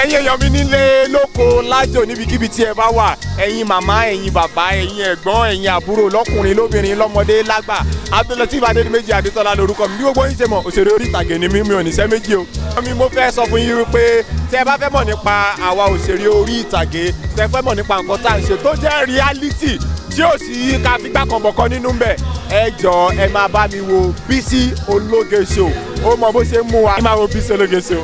ẹ̀yin èèyàn mi nílé lóko lájò níbikíbi tí ẹ bá wà ẹ̀yin màmá ẹ̀yin bàbá ẹ̀yin ẹ̀gbọ́n ẹ̀yin àbúrò lọ́kùnrin lóbìnrin lọ́mọdé lágbà Abdulateef Adédìméjì Adétọ́lá lórúkọ mi bí gbogbo yín ṣe mọ̀ òṣèré orí ìtàgé ni mí mi ò níṣẹ́ méjì o. mo fẹ́ sọ fún yín wípé tẹ́ ẹ bá fẹ́ mọ̀ nípa àwa òṣèré orí ìtàgé tẹ́ ẹ fẹ́ mọ̀ nípa nǹkan tá à ń ṣe tó jẹ́ reality tí ó sì ká figbá kan bọ̀kan nínú ń bẹ̀ ẹ jọ ẹ máa bá mi wo Bísí Ológe Show ó mọ bó ṣe ń mú wa ẹ máa wo Bísí Ológe Show.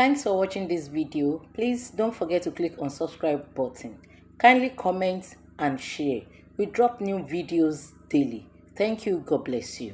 Thanks for watching this video. Please don't forget to click on subscribe button. Kindly comment and share. We drop new videos daily. Thank you. God bless you.